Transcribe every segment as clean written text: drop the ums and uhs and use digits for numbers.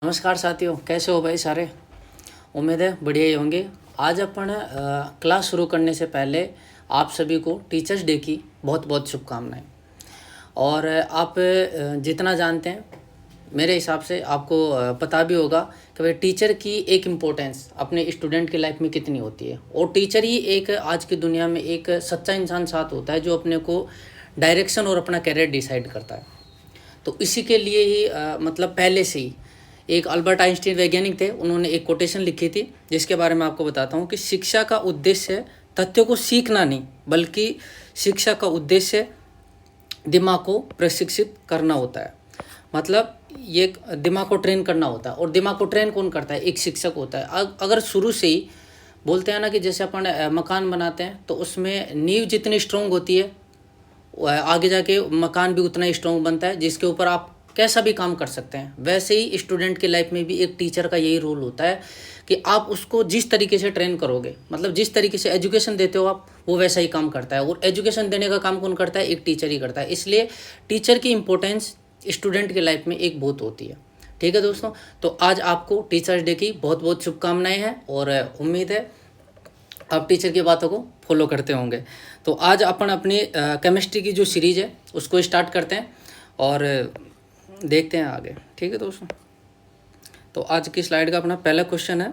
नमस्कार साथियों, कैसे हो भाई सारे। उम्मीद है बढ़िया ही होंगे। आज अपन क्लास शुरू करने से पहले आप सभी को टीचर्स डे की बहुत बहुत शुभकामनाएं। और आप जितना जानते हैं मेरे हिसाब से आपको पता भी होगा कि भाई टीचर की एक इम्पोर्टेंस अपने स्टूडेंट की लाइफ में कितनी होती है। और टीचर ही एक आज की दुनिया में एक सच्चा इंसान साथ होता है जो अपने को डायरेक्शन और अपना करियर डिसाइड करता है। तो इसी के लिए ही मतलब पहले से ही एक अल्बर्ट आइंस्टीन वैज्ञानिक थे, उन्होंने एक कोटेशन लिखी थी जिसके बारे में आपको बताता हूँ कि शिक्षा का उद्देश्य तथ्यों को सीखना नहीं, बल्कि शिक्षा का उद्देश्य दिमाग को प्रशिक्षित करना होता है। मतलब ये दिमाग को ट्रेन करना होता है। और दिमाग को ट्रेन कौन करता है? एक शिक्षक होता है। अगर शुरू से ही बोलते हैं ना कि जैसे अपन मकान बनाते हैं तो उसमें नींव जितनी स्ट्रोंग होती है आगे जाके मकान भी उतना ही स्ट्रॉन्ग बनता है, जिसके ऊपर आप कैसा भी काम कर सकते हैं। वैसे ही स्टूडेंट की लाइफ में भी एक टीचर का यही रोल होता है कि आप उसको जिस तरीके से ट्रेन करोगे, मतलब जिस तरीके से एजुकेशन देते हो आप, वो वैसा ही काम करता है। और एजुकेशन देने का काम कौन करता है? एक टीचर ही करता है। इसलिए टीचर की इंपॉर्टेंस स्टूडेंट की लाइफ में एक बहुत होती है। ठीक है दोस्तों, तो आज आपको टीचर्स डे की बहुत बहुत शुभकामनाएं हैं और उम्मीद है आप टीचर की बातों को फॉलो करते होंगे। तो आज अपन अपनी केमिस्ट्री की जो सीरीज़ है उसको स्टार्ट करते हैं और देखते हैं आगे। ठीक है दोस्तों, तो आज की स्लाइड का अपना पहला क्वेश्चन है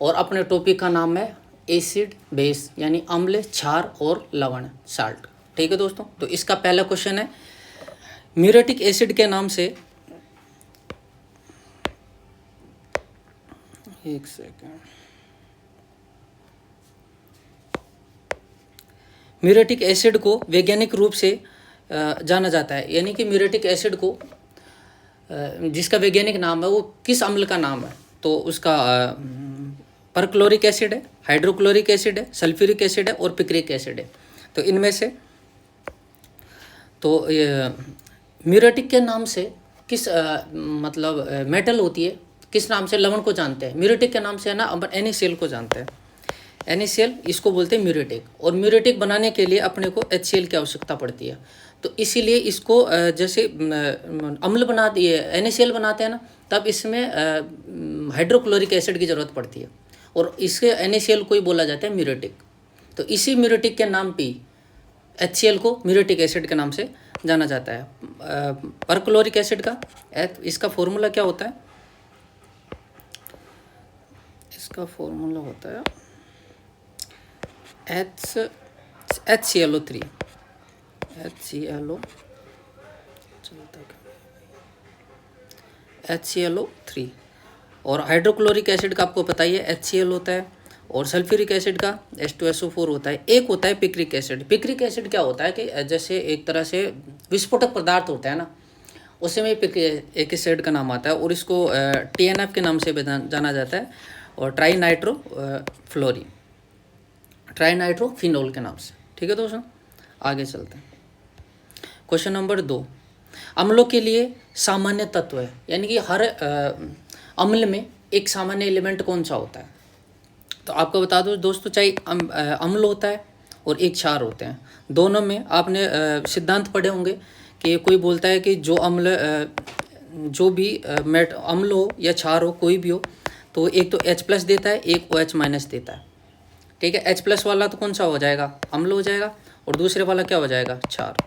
और अपने टॉपिक का नाम है एसिड बेस, यानी अम्ल, क्षार और लवण, साल्ट। ठीक है दोस्तों, तो इसका पहला क्वेश्चन है म्यूरेटिक एसिड के नाम से, एक सेकेंड, म्यूरेटिक एसिड को वैज्ञानिक रूप से जाना जाता है, यानी कि म्यूरेटिक एसिड को जिसका वैज्ञानिक नाम है वो किस अम्ल का नाम है? तो उसका परक्लोरिक एसिड है, हाइड्रोक्लोरिक एसिड है, सल्फ्यूरिक एसिड है और पिक्रिक एसिड है। तो इनमें से तो म्यूरेटिक के नाम से किस मतलब मेटल होती है, किस नाम से लवण को जानते हैं? म्यूरेटिक के नाम से है ना अपन NaCl को जानते हैं। NaCl इसको बोलते हैं म्यूरेटिक। और म्यूरेटिक बनाने के लिए अपने को HCl की आवश्यकता पड़ती है। तो इसीलिए इसको जैसे अम्ल बना दिए NaCl बनाते हैं ना, तब इसमें हाइड्रोक्लोरिक एसिड की ज़रूरत पड़ती है और इसके NaCl को ही बोला जाता है म्यूरेटिक। तो इसी म्यूरेटिक के नाम पे HCl को म्यूरेटिक एसिड के नाम से जाना जाता है। परक्लोरिक एसिड का इसका फॉर्मूला क्या होता है? इसका फॉर्मूला होता है HClO3 HClO3। और हाइड्रोक्लोरिक एसिड का आपको पता ही है HCl होता है, और सल्फ्यूरिक एसिड का H2SO4 होता है। एक होता है पिक्रिक एसिड। पिक्रिक एसिड क्या होता है कि जैसे एक तरह से विस्फोटक पदार्थ होता है ना, उसी में एक एसिड का नाम आता है और इसको TNF के नाम से भी जाना जाता है, और ट्राइनाइट्रोफिनोल के नाम से। ठीक है दोस्तों, आगे चलते हैं। क्वेश्चन नंबर 2, अम्लों के लिए सामान्य तत्व है, यानी कि हर अम्ल में एक सामान्य एलिमेंट कौन सा होता है? तो आपको बता दो दोस्तों, चाहे अम्ल होता है और एक क्षार होते हैं। दोनों में आपने सिद्धांत पढ़े होंगे कि कोई बोलता है कि जो अम्ल जो भी अम्ल हो या क्षार हो, कोई भी हो, तो एक तो H+ देता है, एक OH- देता है। ठीक है, H+ वाला तो कौन सा हो जाएगा? अम्ल हो जाएगा, और दूसरे वाला क्या हो जाएगा? क्षार।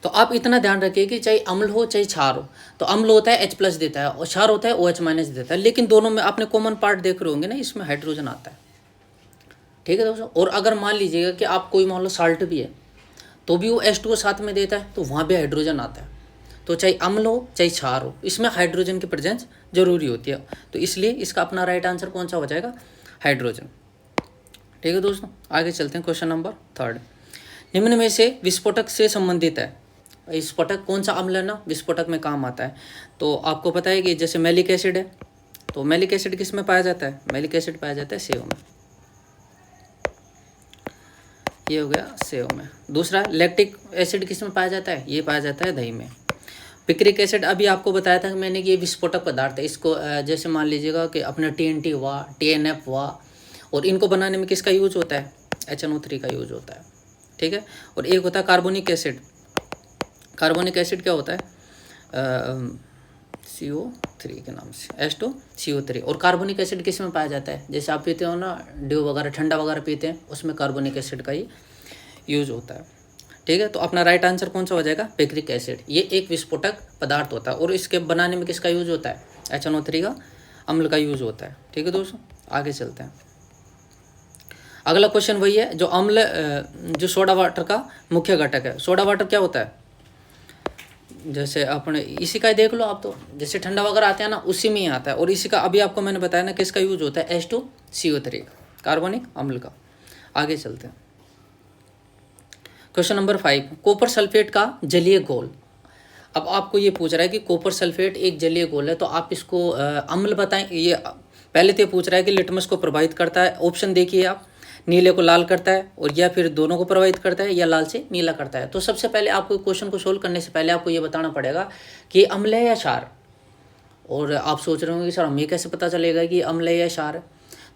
तो आप इतना ध्यान रखिए कि चाहे अम्ल हो चाहे क्षार हो, तो अम्ल होता है H+ देता है और क्षार होता है OH- देता है। लेकिन दोनों में आपने कॉमन पार्ट देख रहे होंगे ना, इसमें हाइड्रोजन आता है। ठीक है दोस्तों, और अगर मान लीजिएगा कि आप कोई मान लो साल्ट भी है तो भी वो H2O साथ में देता है, तो वहाँ भी हाइड्रोजन आता है। तो चाहे अम्ल हो चाहे क्षार हो, इसमें हाइड्रोजन की प्रेजेंस जरूरी होती है। तो इसलिए इसका अपना राइट आंसर कौन सा हो जाएगा? हाइड्रोजन। ठीक है दोस्तों, आगे चलते हैं। क्वेश्चन नंबर 3, निम्न में से विस्फोटक से संबंधित है। विस्फोटक कौन सा अम्ल है ना विस्फोटक में काम आता है? तो आपको पता है कि जैसे मैलिक एसिड है, तो मैलिक एसिड किस में पाया जाता है? मैलिक एसिड पाया जाता है सेव में। ये हो गया सेव में। दूसरा, लैक्टिक एसिड किस में पाया जाता है? ये पाया जाता है दही में। पिक्रिक एसिड अभी आपको बताया था कि मैंने कि ये विस्फोटक पदार्थ है। इसको जैसे मान लीजिएगा कि अपना TNT हुआ, TNF हुआ, और इनको बनाने में किसका यूज होता है? HNO3 का यूज होता है। ठीक है, और एक होता है कार्बोनिक एसिड। कार्बोनिक एसिड क्या होता है? CO3 के नाम से, H2CO3। और कार्बोनिक एसिड किस में पाया जाता है? जैसे आप पीते हो ना ड्यू वगैरह, ठंडा वगैरह पीते हैं, उसमें कार्बोनिक एसिड का ही यूज होता है। ठीक है, तो अपना राइट आंसर कौन सा हो जाएगा? Picric acid. ये एक विस्फोटक पदार्थ होता है और इसके बनाने में किसका यूज होता है? HNO3 का अम्ल का यूज होता है। ठीक है दोस्तों, आगे चलते हैं। अगला क्वेश्चन वही है जो अम्ल जो सोडा वाटर का मुख्य घटक है। सोडा वाटर क्या होता है? जैसे अपने इसी का ही देख लो आप, तो जैसे ठंडा वगैरह आते हैं ना, उसी में ही आता है। और इसी का अभी आपको मैंने बताया ना किसका यूज होता है? H2CO3 कार्बनिक अम्ल का। आगे चलते हैं। क्वेश्चन नंबर 5, कॉपर सल्फेट का जलीय घोल। अब आपको ये पूछ रहा है कि कॉपर सल्फेट एक जलीय घोल है, तो आप इसको अम्ल बताएं। ये पहले तो पूछ रहा है कि लिटमस को प्रभावित करता है। ऑप्शन देखिए आप, नीले को लाल करता है, और या फिर दोनों को प्रभावित करता है, या लाल से नीला करता है। तो सबसे पहले आपको क्वेश्चन को सोल्व करने से पहले आपको ये बताना पड़ेगा कि अम्ल है या क्षार। और आप सोच रहे होंगे कि सर हमें कैसे पता चलेगा कि अम्ल है या क्षार है?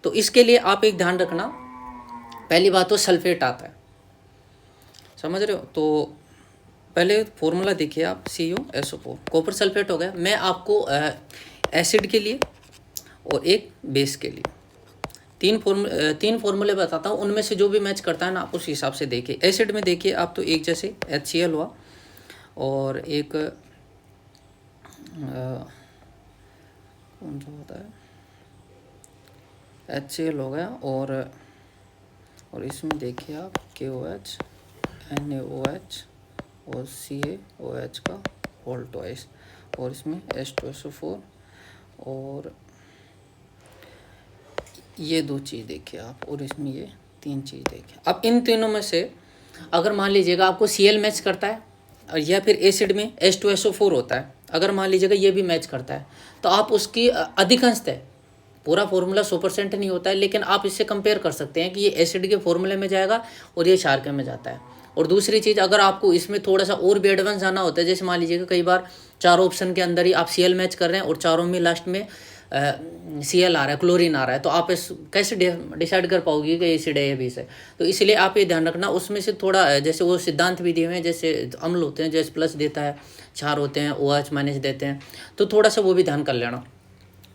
तो इसके लिए आप एक ध्यान रखना, पहली बात तो सल्फेट आता है, समझ रहे हो? तो पहले फॉर्मूला देखिए आप, CuSO4 कॉपर सल्फेट हो गया। मैं आपको एसिड के लिए और एक बेस के लिए तीन फॉर्मूले बताता हूँ, उनमें से जो भी मैच करता है ना आप उस हिसाब से देखिए। एसिड में देखिए आप, तो एक जैसे HCl हुआ, और एक कौन सा होता है, HCl हो गया, और इसमें देखिए आप KOH, NaOH और CaOH का होल ट्वाइस, और इसमें H2SO4, और ये दो चीज़ देखिए आप, और इसमें ये तीन चीज़ देखिए। अब इन तीनों में से अगर मान लीजिएगा आपको Cl मैच करता है, और या फिर एसिड में H2SO4 होता है, अगर मान लीजिएगा ये भी मैच करता है, तो आप उसकी अधिकांशतः, पूरा फॉर्मूला 100% नहीं होता है, लेकिन आप इससे कंपेयर कर सकते हैं कि ये एसिड के फॉर्मूले में जाएगा और ये क्षार के में जाता है। और दूसरी चीज़, अगर आपको इसमें थोड़ा सा और भी एडवांस जाना होता है, जैसे मान लीजिएगा कई बार चारों ऑप्शन के अंदर ही आप Cl मैच कर रहे हैं और चारों में लास्ट में Cl आ रहा है, क्लोरीन आ रहा है, तो आप इस कैसे डिसाइड कर पाओगे कि एसिड है या बेस है? तो इसलिए आप ये ध्यान रखना, उसमें से थोड़ा जैसे वो सिद्धांत भी दिए हुए हैं, जैसे अम्ल होते हैं जैसे प्लस देता है, क्षार होते हैं OH माइनस देते हैं, तो थोड़ा सा वो भी ध्यान कर लेना।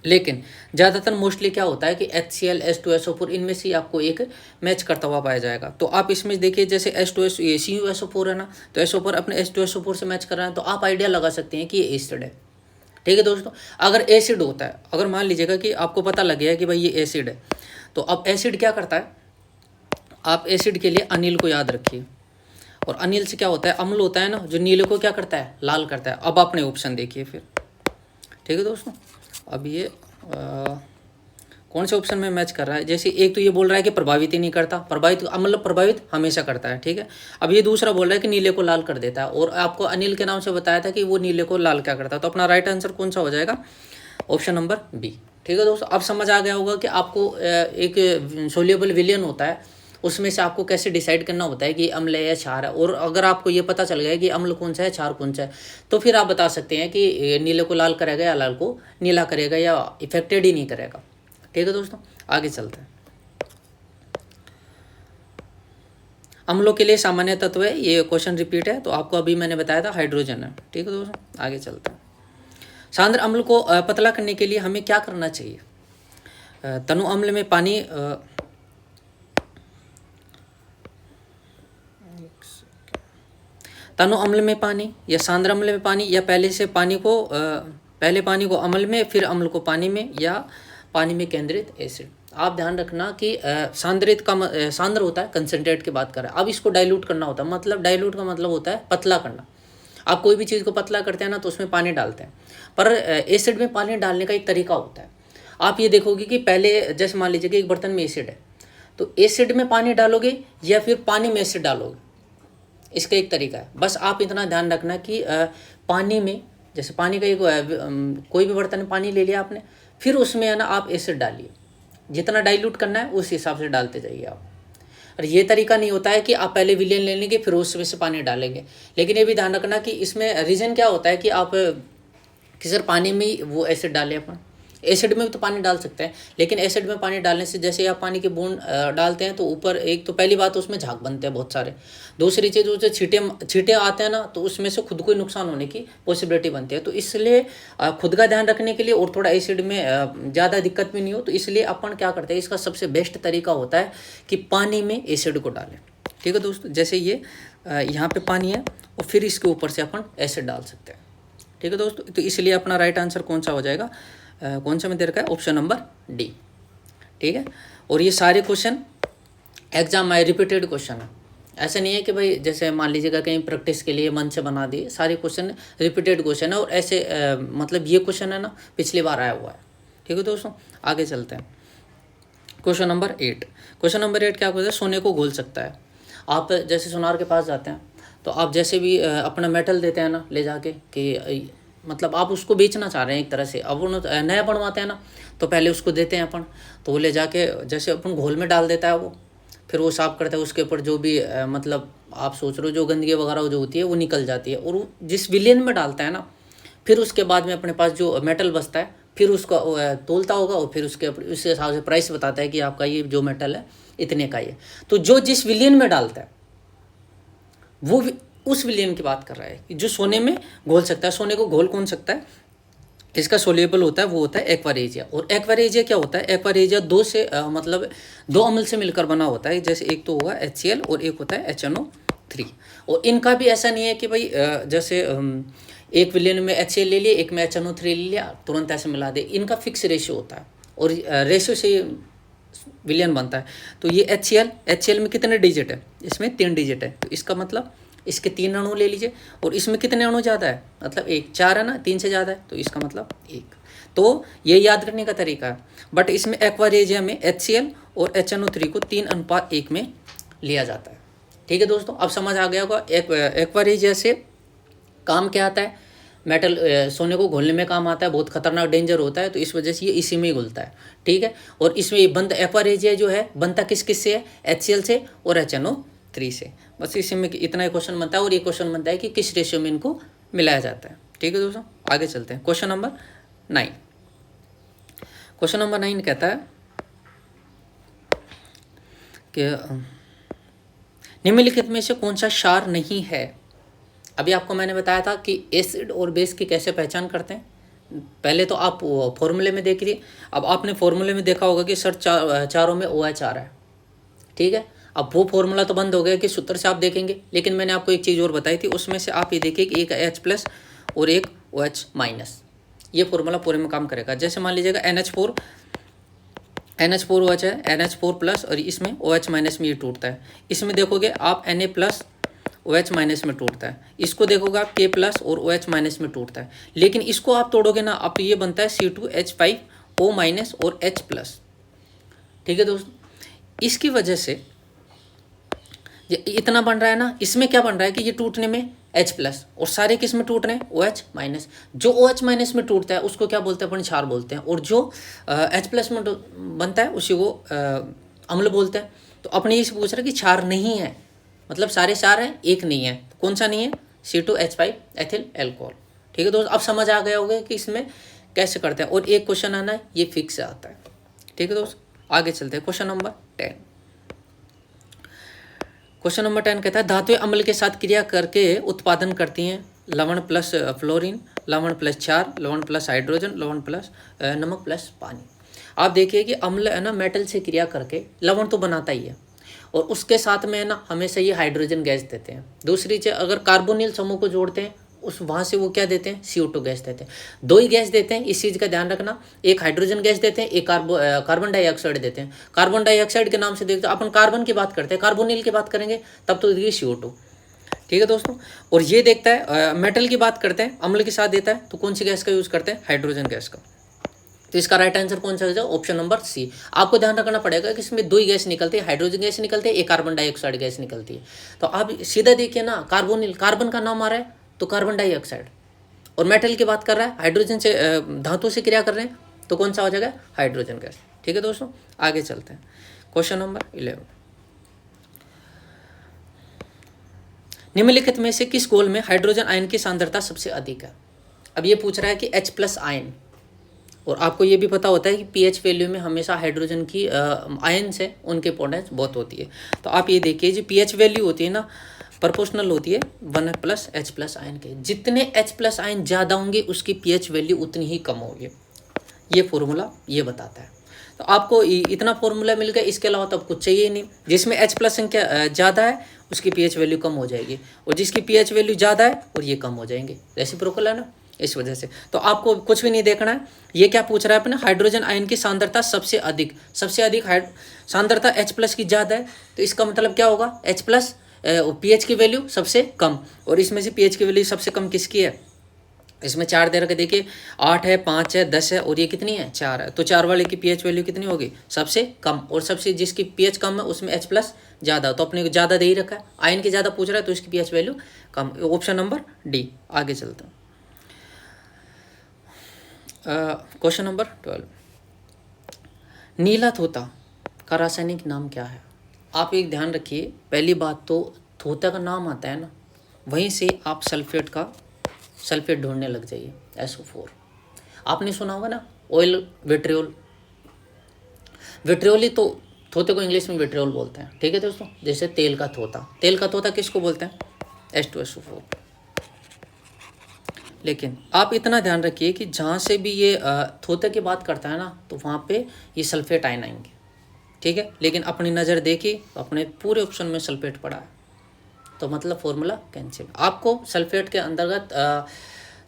लेकिन ज़्यादातर मोस्टली क्या होता है कि HCl H2SO4 इनमें से आपको एक मैच करता हुआ पाया जाएगा। तो आप इसमें देखिए जैसे CuSO4 है ना, तो SO4 अपने H2SO4 से मैच कर रहा है, तो आप आइडिया लगा सकते हैं कि ये एसिड है। ठीक है दोस्तों, अगर एसिड होता है, अगर मान लीजिएगा कि आपको पता लग गया कि भाई ये एसिड है, तो अब एसिड क्या करता है, आप एसिड के लिए अनिल को याद रखिए। और अनिल से क्या होता है, अम्ल होता है ना, जो नीले को क्या करता है, लाल करता है। अब आपने ऑप्शन देखिए फिर। ठीक है दोस्तों, अब ये कौन से ऑप्शन में मैच कर रहा है? जैसे एक तो ये बोल रहा है कि प्रभावित ही नहीं करता, प्रभावित मतलब प्रभावित हमेशा करता है। ठीक है, अब ये दूसरा बोल रहा है कि नीले को लाल कर देता है, और आपको अनिल के नाम से बताया था कि वो नीले को लाल क्या करता है। तो अपना राइट आंसर कौन सा हो जाएगा? Option number B. ठीक है दोस्तों, अब समझ आ गया होगा कि आपको एक सोल्यूबल विलियन होता है, उसमें से आपको कैसे डिसाइड करना होता है कि अम्ल है या क्षार है। और अगर आपको ये पता चल गया कि अम्ल कौन सा है, क्षार कौन सा है, तो फिर आप बता सकते हैं कि नीले को लाल करेगा या लाल को नीला करेगा, या इफेक्टेड ही नहीं करेगा। ठीक है दोस्तों, आगे चलते हैं। अम्लों के लिए सामान्य तत्व है, ये क्वेश्चन रिपीट है, तो आपको अभी मैंने बताया था हाइड्रोजन है। ठीक है दोस्तों, आगे चलते हैं। सांद्र अम्ल को पतला करने के लिए हमें क्या करना चाहिए? तनु अम्ल में पानी तनु अम्ल में पानी या सांद्र अम्ल में पानी, या पहले पानी को अम्ल में, फिर अम्ल को पानी में, या पानी में केंद्रित एसिड। आप ध्यान रखना कि सांद्र होता है कंसंट्रेट की बात कर रहा है। अब इसको डाइल्यूट करना होता है, मतलब डाइल्यूट का मतलब होता है पतला करना। आप कोई भी चीज़ को पतला करते हैं ना, तो उसमें पानी डालते हैं, पर एसिड में पानी डालने का एक तरीका होता है। आप ये देखोगे कि पहले जैसे मान लीजिए कि एक बर्तन में एसिड है, तो एसिड में पानी डालोगे या फिर पानी में एसिड डालोगे, इसका एक तरीका है। बस आप इतना ध्यान रखना कि पानी में, जैसे पानी का एक कोई भी बर्तन में पानी ले लिया आपने, फिर उसमें है ना आप एसिड डालिए, जितना डाइल्यूट करना है उस हिसाब से डालते जाइए आप। और ये तरीका नहीं होता है कि आप पहले विलियन ले लेंगे फिर उसमें से पानी डालेंगे। लेकिन ये भी ध्यान रखना कि इसमें रीज़न क्या होता है कि आप किसी पानी में वो एसिड डालें अपन, एसिड में भी तो पानी डाल सकते हैं, लेकिन एसिड में पानी डालने से जैसे आप पानी की बूंद डालते हैं तो ऊपर एक तो पहली बात उसमें झाग बनते हैं बहुत सारे, दूसरी चीज़ उसे छींटे आते हैं ना तो उसमें से खुद को ही नुकसान होने की पॉसिबिलिटी बनती है। तो इसलिए खुद का ध्यान रखने के लिए और थोड़ा एसिड में ज़्यादा दिक्कत भी नहीं हो, तो इसलिए अपन क्या करते हैं, इसका सबसे बेस्ट तरीका होता है कि पानी में एसिड को डालें। ठीक है दोस्तों, जैसे ये यहाँ पे पानी है और फिर इसके ऊपर से अपन एसिड डाल सकते हैं। ठीक है दोस्तों, तो इसलिए अपना राइट आंसर कौन सा हो जाएगा, कौन सा में दे रखा है, ऑप्शन नंबर डी। ठीक है, और ये सारे क्वेश्चन एग्जाम में रिपीटेड क्वेश्चन है, ऐसा नहीं है कि भाई जैसे मान लीजिएगा कहीं प्रैक्टिस के लिए मन से बना दिए, सारे क्वेश्चन रिपीटेड क्वेश्चन है। और ऐसे मतलब ये क्वेश्चन है ना पिछली बार आया हुआ है। ठीक है दोस्तों, आगे चलते हैं। Question number 8। क्वेश्चन नंबर 8 क्या बोलता है, सोने को घोल सकता है। आप जैसे सुनार के पास जाते हैं तो आप जैसे भी अपना मेटल देते हैं ना ले जाके कि मतलब आप उसको बेचना चाह रहे हैं एक तरह से, अब वो नया बनवाते हैं ना तो पहले उसको देते हैं अपन, तो वो ले जाके जैसे अपन घोल में डाल देता है वो, फिर वो साफ करता है, उसके ऊपर जो भी मतलब आप सोच रहे हो जो गंदगी वगैरह जो होती है वो निकल जाती है। और वो जिस विलियन में डालता है ना, फिर उसके बाद में अपने पास जो मेटल बचता है फिर उसका तोलता होगा और फिर उसके हिसाब से प्राइस बताता है कि आपका ये जो मेटल है इतने का ही है। तो जो जिस विलियन में डालता है वो उस विलियन की बात कर रहा है जो सोने में घोल सकता है। सोने को घोल कौन सकता है, इसका सोल्यूबल होता है वो होता है एक्वा रेजिया। और एक्वा रेजिया क्या होता है, एक्वा रेजिया मतलब दो अम्ल से मिलकर बना होता है। जैसे एक तो होगा HCl और एक होता है HNO3। और इनका भी ऐसा नहीं है कि भाई जैसे एक विलियन में HCl ले लिए, एक में HNO3 ले लिया, तुरंत ऐसे मिला दे। इनका फिक्स रेशियो होता है और रेशियो से विलियन बनता है। तो ये HCl में कितने डिजिट है, इसमें 3 डिजिट है, तो इसका मतलब इसके 3 अणु ले लीजिए। और इसमें कितने अणु ज़्यादा है, मतलब 1, 4 है ना, 3 से ज़्यादा है तो इसका मतलब 1। तो ये याद रखने का तरीका है। बट इसमें एक्वा रेजिया में HCl और HNO3 को 3:1 में लिया जाता है। ठीक है दोस्तों, अब समझ आ गया होगा एक्वा रेजिया से काम क्या आता है, मेटल सोने को घोलने में काम आता है, बहुत खतरनाक डेंजर होता है, तो इस वजह से ये इसी में ही घुलता है। ठीक है, और इसमें बनता एक्वा रेजिया जो है बनता किस से है, HCl से और HNO3 से। बस इसी में इतना ही क्वेश्चन बनता है। और ये क्वेश्चन बनता है कि किस रेशियो में इनको मिलाया जाता है। ठीक है दोस्तों, आगे चलते हैं। Question number 9। क्वेश्चन नंबर 9 कहता है कि निम्नलिखित में से कौन सा क्षार नहीं है। अभी आपको मैंने बताया था कि एसिड और बेस की कैसे पहचान करते हैं। पहले तो आप फॉर्मूले में देखिए, अब आपने फॉर्मूले में देखा होगा कि सर चारों में OH आ रहा है। ठीक है, अब वो फॉर्मूला तो बंद हो गया कि सूत्र से आप देखेंगे, लेकिन मैंने आपको एक चीज़ और बताई थी, उसमें से आप ये देखिए कि एक H+ और एक OH-, ये फॉर्मूला पूरे में काम करेगा। जैसे मान लीजिएगा NH4OH है, NH4+ और इसमें OH- में ये टूटता है। इसमें देखोगे आप Na+ OH- में टूटता है। इसको देखोगे आप K+ और OH- में टूटता है। लेकिन इसको आप तोड़ोगे ना आप तो ये बनता है C2H5O- और H+। ठीक है दोस्तों, इसकी वजह से ये इतना बन रहा है ना, इसमें क्या बन रहा है कि ये टूटने में H+ और सारे किस में टूट रहे हैं, OH-। जो OH- में टूटता है उसको क्या बोलते हैं, अपन क्षार बोलते हैं। और जो H+ में बनता है उसी को अम्ल बोलते हैं। तो अपने ये पूछ रहे हैं कि क्षार नहीं है, मतलब सारे क्षार हैं, एक नहीं है। तो कौन सा नहीं है, C2H5 एथिल एल्कोहल। ठीक है दोस्तों, अब समझ आ गया होगा कि इसमें कैसे करते हैं। और एक क्वेश्चन आना है ये फिक्स आता है। ठीक है दोस्तों, आगे चलते हैं। Question number 10। क्वेश्चन नंबर 10 कहता है धातुएं अम्ल के साथ क्रिया करके उत्पादन करती हैं लवण प्लस फ्लोरीन, लवण प्लस क्षार, लवण प्लस हाइड्रोजन, लवण प्लस नमक प्लस पानी। आप देखिए कि अम्ल है ना मेटल से क्रिया करके लवण तो बनाता ही है और उसके साथ में है ना हमेशा ये हाइड्रोजन गैस देते हैं। दूसरी चीज़ अगर कार्बोनिल समूह को जोड़ते हैं उस वहाँ से वो क्या देते हैं, CO2 गैस देते हैं। 2 ही गैस देते हैं, इस चीज़ का ध्यान रखना। एक हाइड्रोजन गैस देते हैं, एक कार्बन डाइऑक्साइड देते हैं। कार्बन डाइऑक्साइड के नाम से देखते हैं अपन कार्बन की बात करते हैं, कार्बोनिल की बात करेंगे तब तो ये CO2। ठीक है दोस्तों, और ये देखता है मेटल की बात करते हैं अम्ल के साथ देता है तो कौन सी गैस का यूज़ करते हैं, हाइड्रोजन गैस का। तो इसका राइट आंसर कौन सा है, ऑप्शन नंबर C। आपको ध्यान रखना पड़ेगा कि इसमें 2 ही गैस निकलती है, हाइड्रोजन गैस निकलती है, एक कार्बन डाइऑक्साइड गैस निकलती है। तो आप सीधा देखिए ना, कार्बोनिल कार्बन का नाम आ रहा है तो कार्बन डाइऑक्साइड, और मेटल की बात कर रहा है हाइड्रोजन से धातु से क्रिया कर रहे हैं तो कौन सा हो जाएगा, हाइड्रोजन गैस। ठीक है दोस्तों, आगे चलते हैं। Question number 11। निम्नलिखित में से किस घोल में हाइड्रोजन आयन की सांद्रता सबसे अधिक है। अब ये पूछ रहा है कि H+ आयन और आपको ये भी पता होता है कि पीएच वैल्यू में हमेशा हाइड्रोजन की आयन्स है उनके इंपॉर्टेंस बहुत होती है। तो आप ये देखिए जो पीएच वैल्यू होती है ना प्रोपोर्शनल होती है 1+ H+ आयन के। जितने H+ आयन ज़्यादा होंगे उसकी पीएच वैल्यू उतनी ही कम होगी। ये फॉर्मूला ये बताता है। तो आपको इतना फॉर्मूला मिल गया, इसके अलावा तो अब कुछ चाहिए नहीं। जिसमें H+ संख्या ज़्यादा है उसकी पीएच वैल्यू कम हो जाएगी, और जिसकी पीएच वैल्यू ज़्यादा है और ये कम हो जाएंगे। रेसिप्रोकल है ना, इस वजह से। तो आपको कुछ भी नहीं देखना है। ये क्या पूछ रहा है अपने, हाइड्रोजन आयन की सांद्रता सबसे अधिक सांद्रता H+ की ज़्यादा है, तो इसका मतलब क्या होगा, H+ पीएच की वैल्यू सबसे कम। और इसमें से पीएच की वैल्यू सबसे कम किसकी है, इसमें 4 दे रखे, देखिए 8 है, 5 है, 10 है, और ये कितनी है 4 है। तो 4 वाले की पीएच वैल्यू कितनी होगी, सबसे कम। और सबसे जिसकी पीएच कम है उसमें H+ ज़्यादा, तो अपने को ज़्यादा दे ही रखा है, आयन की ज़्यादा पूछ रहा है तो इसकी पीएच वैल्यू कम। Option number D. आगे चलते हैं, क्वेश्चन नंबर 12। नीला तोता का रासायनिक नाम क्या है। आप एक ध्यान रखिए, पहली बात तो तोता का नाम आता है ना, वहीं से आप सल्फेट ढूंढने लग जाइए। SO4 आपने सुना होगा ना, ऑयल विट्रियोल। विट्रियोल ही तो तोते को इंग्लिश में विट्रियोल बोलते हैं, ठीक है दोस्तों। जैसे तेल का तोता किसको बोलते हैं, H2SO4। लेकिन आप इतना ध्यान रखिए कि जहाँ से भी ये तोते की बात करता है ना, तो वहाँ पे ये सल्फेट आयन आएंगे, ठीक है। लेकिन अपनी नज़र देखिए, अपने पूरे ऑप्शन में सल्फेट पड़ा है, तो मतलब फॉर्मूला कैंसिल। आपको सल्फेट के अंतर्गत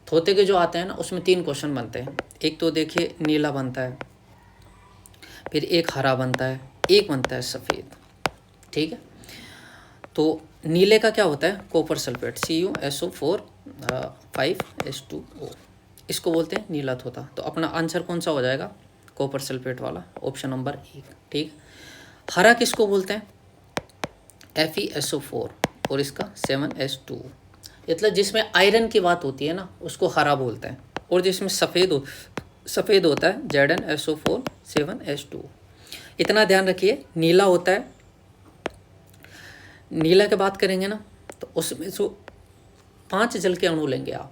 तोते के जो आते हैं ना, उसमें 3 क्वेश्चन बनते हैं। एक तो देखिए नीला बनता है, फिर एक हरा बनता है, एक बनता है सफ़ेद, ठीक है। तो नीले का क्या होता है, कॉपर सल्फेट CuSO4 5H2O, इसको बोलते हैं नीला तोता। तो अपना आंसर कौन सा हो जाएगा, कॉपर सल्फेट वाला, ऑप्शन नंबर 1, ठीक। हरा किसको बोलते हैं, FeSO4 और इसका 7H2O। मतलब जिसमें आयरन की बात होती है ना उसको हरा बोलते हैं, और जिसमें सफ़ेद होता है ZnSO4 7H2O। इतना ध्यान रखिए, नीला होता है, नीला की बात करेंगे ना तो उसमें जो 5 जल के अणु लेंगे आप,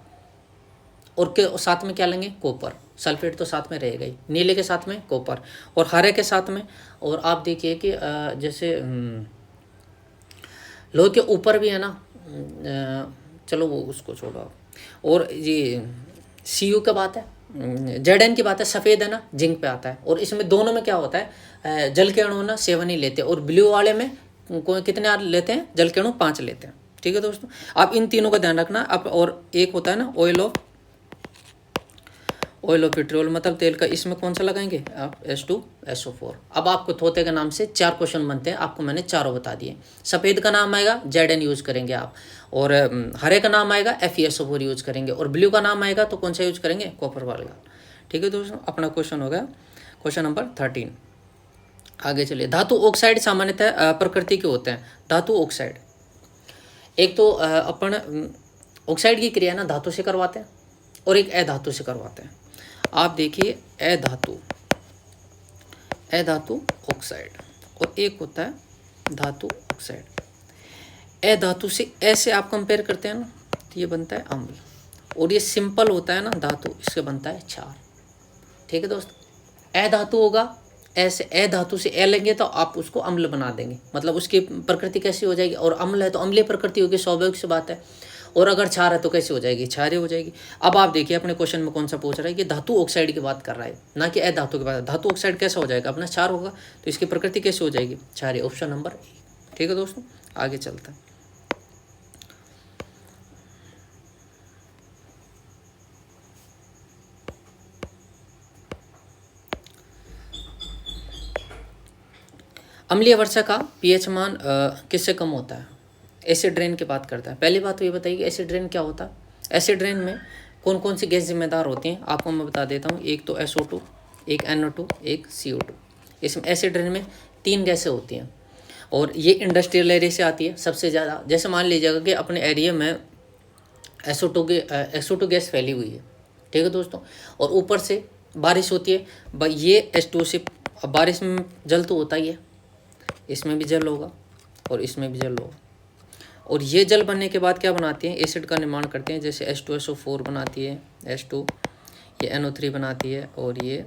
और के साथ में क्या लेंगे, कॉपर सल्फेट तो साथ में रहेगा ही, नीले के साथ में कॉपर और हरे के साथ में। और आप देखिए कि जैसे लोहे के ऊपर भी है ना, चलो वो उसको छोड़ो आप। और ये Cu का बात है, Zn की बात है, सफ़ेद है ना, जिंक पे आता है। और इसमें दोनों में क्या होता है, जल के अणु ना 7 ही लेते हैं, और ब्लू वाले में कितने लेते हैं, जल के अणु 5 लेते हैं, ठीक है दोस्तों। आप इन तीनों का ध्यान रखना। अब और एक होता है ना ऑयल ऑफ पेट्रोल, मतलब तेल का, इसमें कौन सा लगाएंगे आप, H2SO4। अब आपको तोते के नाम से 4 क्वेश्चन बनते हैं, आपको मैंने चारों बता दिए। सफ़ेद का नाम आएगा Zn यूज करेंगे आप, और हरे का नाम आएगा FeSO4 यूज करेंगे, और ब्लू का नाम आएगा तो कौन सा यूज करेंगे, कॉपर वाला, ठीक है दोस्तों। अपना क्वेश्चन हो गया क्वेश्चन नंबर 13। आगे चलिए, धातु ऑक्साइड सामान्यतः प्रकृति के होते हैं। धातु ऑक्साइड, एक तो अपन ऑक्साइड की क्रिया ना धातु से करवाते हैं, और एक अधातु से करवाते हैं। आप देखिए अधातु ऑक्साइड, और एक होता है धातु ऑक्साइड। अधातु से ऐसे आप कंपेयर करते हैं ना, तो ये बनता है अम्ल, और ये सिंपल होता है ना धातु, इससे बनता है क्षार, ठीक है दोस्तों। अधातु होगा ऐसे, अधातु से ए लेंगे तो आप उसको अम्ल बना देंगे, मतलब उसकी प्रकृति कैसी हो जाएगी, और अम्ल है तो अम्लीय प्रकृति होगी, स्वाभाविक सी बात है। और अगर क्षार है तो कैसे हो जाएगी, क्षारीय हो जाएगी। अब आप देखिए अपने क्वेश्चन में कौन सा पूछ रहा है, कि धातु ऑक्साइड की बात कर रहा है, ना कि अधातु की बात। धातु ऑक्साइड कैसा हो जाएगा, अपना क्षार होगा, तो इसकी प्रकृति कैसे हो जाएगी, क्षारीय, ऑप्शन नंबर 1, ठीक है दोस्तों। आगे चलते हैं, अम्लीय वर्षा का पीएच मान किससे कम होता है, एसिड रेन की बात करता है। पहली बात तो ये बताइए कि एसिड रेन क्या होता है। एसिड रेन में कौन कौन सी गैस जिम्मेदार होती हैं, आपको मैं बता देता हूँ। एक तो SO2, एक NO2, एक CO2। इसमें एसिड रेन में 3 गैसें होती हैं, और ये इंडस्ट्रियल एरिया से आती है सबसे ज़्यादा। जैसे मान लीजिएगा कि अपने एरिया में SO2 गैस फैली हुई है, ठीक है दोस्तों, और ऊपर से बारिश होती है, ये H2 से, बारिश में जल तो होता ही है, इसमें भी जल होगा और इसमें भी जल होगा, और ये जल बनने के बाद क्या बनाती हैं, एसिड का निर्माण करते हैं। जैसे H2SO4 बनाती है, H2, ये NO3 बनाती है और ये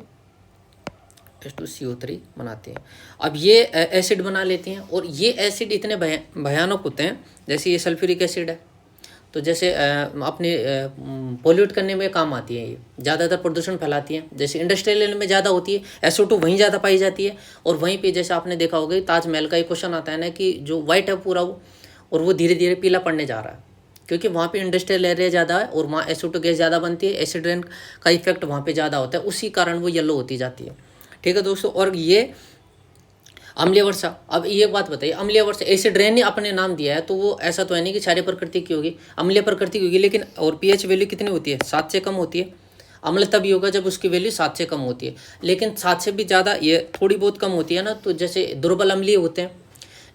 H2CO3 बनाती है। अब ये एसिड बना लेती हैं और ये एसिड इतने भयानक होते हैं, जैसे ये सल्फ्यूरिक एसिड है, तो जैसे अपने पोल्यूट करने में काम आती है, ये ज़्यादातर प्रदूषण फैलाती हैं। जैसे इंडस्ट्रियल एरिया में ज़्यादा होती है, SO2 वहीं ज़्यादा पाई जाती है, और वहीं पे जैसे आपने देखा होगा ताजमहल का एक क्वेश्चन आता है ना कि जो वाइट है पूरा वो, और वो धीरे धीरे पीला पड़ने जा रहा है, क्योंकि वहाँ पे इंडस्ट्रियल एरिया ज़्यादा है और वहाँ SO2 गैस ज़्यादा बनती है, एसिड रेन का इफेक्ट वहाँ पे ज़्यादा होता है, उसी कारण वो येलो होती जाती है। ठीक है दोस्तों। और ये अम्लीय वर्षा, अब ये बात बताइए, अम्लीय वर्षा एसिड रेन ने अपने नाम दिया है, तो वो ऐसा तो है नहीं कि क्षारीय प्रकृति की होगी, अम्लीय प्रकृति की होगी, लेकिन और pH वैल्यू कितनी होती है, 7 से कम होती है। अम्ल तभी होगा जब उसकी वैल्यू 7 से कम होती है, लेकिन 7 से भी ज़्यादा ये थोड़ी बहुत कम होती है ना, तो जैसे दुर्बल अम्लीय होते हैं।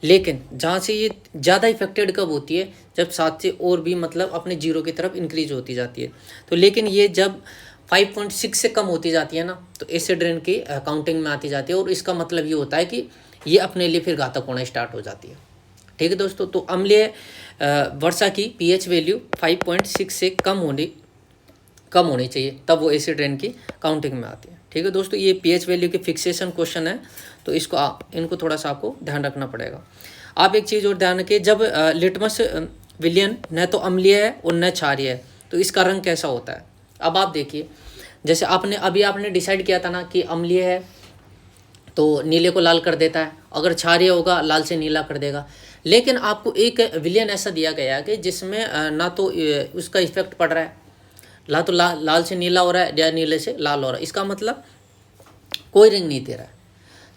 लेकिन जहाँ से ये ज़्यादा इफेक्टेड कब होती है, जब 7 से और भी मतलब अपने जीरो की तरफ इंक्रीज होती जाती है। तो लेकिन ये जब 5.6 से कम होती जाती है ना, तो एसिड रेन की काउंटिंग में आती जाती है, और इसका मतलब ये होता है कि ये अपने लिए फिर घातक होना स्टार्ट हो जाती है। ठीक है दोस्तों। तो अम्लीय वर्षा की pH वैल्यू 5.6 से कम होनी चाहिए, तब वो एसिड रेन की काउंटिंग में आती है। ठीक है दोस्तों, ये pH वैल्यू के फिक्सेशन क्वेश्चन है, तो इनको थोड़ा सा आपको ध्यान रखना पड़ेगा। आप एक चीज़ और ध्यान रखिए, जब लिटमस विलयन न तो अम्लीय है और न क्षारीय है, तो इसका रंग कैसा होता है। अब आप देखिए, जैसे आपने डिसाइड किया था ना कि अम्लीय है तो नीले को लाल कर देता है, अगर क्षारीय होगा लाल से नीला कर देगा। लेकिन आपको एक विलयन ऐसा दिया गया है कि जिसमें ना तो उसका इफेक्ट पड़ रहा है, ना तो लाल से नीला हो रहा है या नीले से लाल हो रहा है, इसका मतलब कोई रंग नहीं दे रहा है।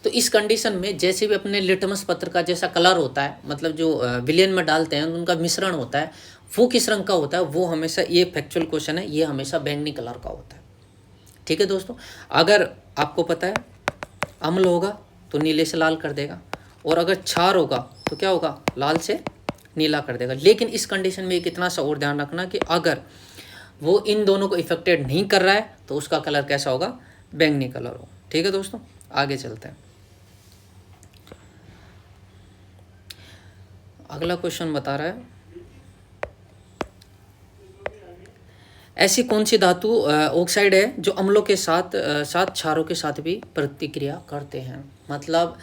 तो इस कंडीशन में जैसे भी अपने लिटमस पत्र का जैसा कलर होता है, मतलब जो विलयन में डालते हैं उनका मिश्रण होता है, वो किस रंग का होता है, वो हमेशा, ये फैक्चुअल क्वेश्चन है, ये हमेशा बैंगनी कलर का होता है। ठीक है दोस्तों। अगर आपको पता है अम्ल होगा तो नीले से लाल कर देगा, और अगर क्षार होगा तो क्या होगा, लाल से नीला कर देगा। लेकिन इस कंडीशन में एक इतना सा और ध्यान रखना कि अगर वो इन दोनों को इफेक्टेड नहीं कर रहा है तो उसका कलर कैसा होगा, बैंगनी कलर होगा। ठीक है दोस्तों, आगे चलते हैं। अगला क्वेश्चन बता रहा है, ऐसी कौन सी धातु ऑक्साइड है जो अम्लों के साथ साथ क्षारों के साथ भी प्रतिक्रिया करते हैं। मतलब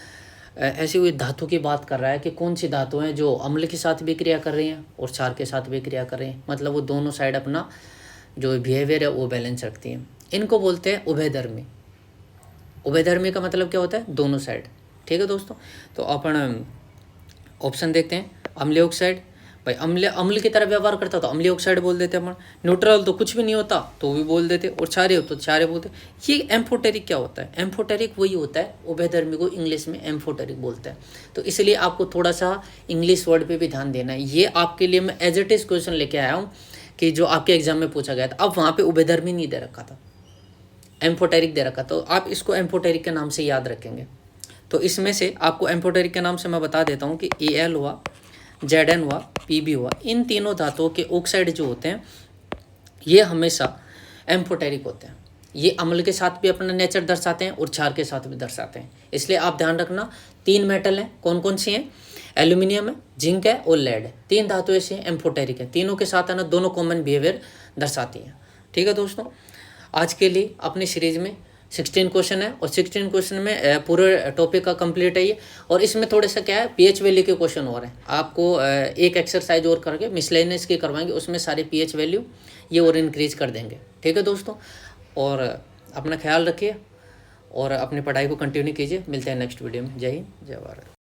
ऐसी हुई धातु की बात कर रहा है कि कौन सी धातु हैं जो अम्ल के साथ भी क्रिया कर रही हैं और क्षार के साथ भी क्रिया कर रही हैं, मतलब वो दोनों साइड अपना जो बिहेवियर है वो बैलेंस रखती हैं। इनको बोलते हैं उभयधर्मी। उभयधर्मी का मतलब क्या होता है, दोनों साइड। ठीक है दोस्तों। तो अपन ऑप्शन देखते हैं, अम्लीय ऑक्साइड, भाई अम्ल की तरह व्यवहार करता तो अम्लीय ऑक्साइड बोल देते अपन, न्यूट्रल तो कुछ भी नहीं होता तो भी बोल देते, और क्षारीय हो तो क्षारीय बोलते। ये एम्फोटेरिक क्या होता है, एम्फोटेरिक वही होता है, उभयधर्मी को इंग्लिश में एम्फोटेरिक बोलते हैं। तो इसलिए आपको थोड़ा सा इंग्लिश वर्ड पे भी ध्यान देना है। ये आपके लिए मैं एज इट इज क्वेश्चन लेके आया हूँ कि जो आपके एग्जाम में पूछा गया था। अब वहाँ पे उभयधर्मी नहीं दे रखा था, एम्फोटेरिक दे रखा, तो आप इसको एम्फोटेरिक के नाम से याद रखेंगे। तो इसमें से आपको एम्फोटेरिक के नाम से मैं बता देता हूँ कि Al हुआ, Zn हुआ, Pb हुआ, इन तीनों धातुओं के ऑक्साइड जो होते हैं ये हमेशा एम्फोटेरिक होते हैं। ये अम्ल के साथ भी अपना नेचर दर्शाते हैं और क्षार के साथ भी दर्शाते हैं। इसलिए आप ध्यान रखना, 3 मेटल हैं, कौन कौन सी हैं, एल्यूमिनियम है, जिंक है और लेड है। 3 धातु ऐसी हैं एम्फोटेरिक है, तीनों के साथ है ना दोनों कॉमन बिहेवियर दर्शाती हैं। ठीक है दोस्तों, आज के लिए अपनी सीरीज में 16 क्वेश्चन है, और 16 क्वेश्चन में पूरे टॉपिक का कंप्लीट है ये। और इसमें थोड़े सा क्या है, pH वैल्यू के क्वेश्चन हो रहे हैं। आपको एक एक्सरसाइज और करके मिसलेनियस की करवाएंगे, उसमें सारी pH वैल्यू ये और इंक्रीज कर देंगे। ठीक है दोस्तों, और अपना ख्याल रखिए और अपनी पढ़ाई को कंटिन्यू कीजिए। मिलते हैं नेक्स्ट वीडियो में। जय हिंद, जय भारत।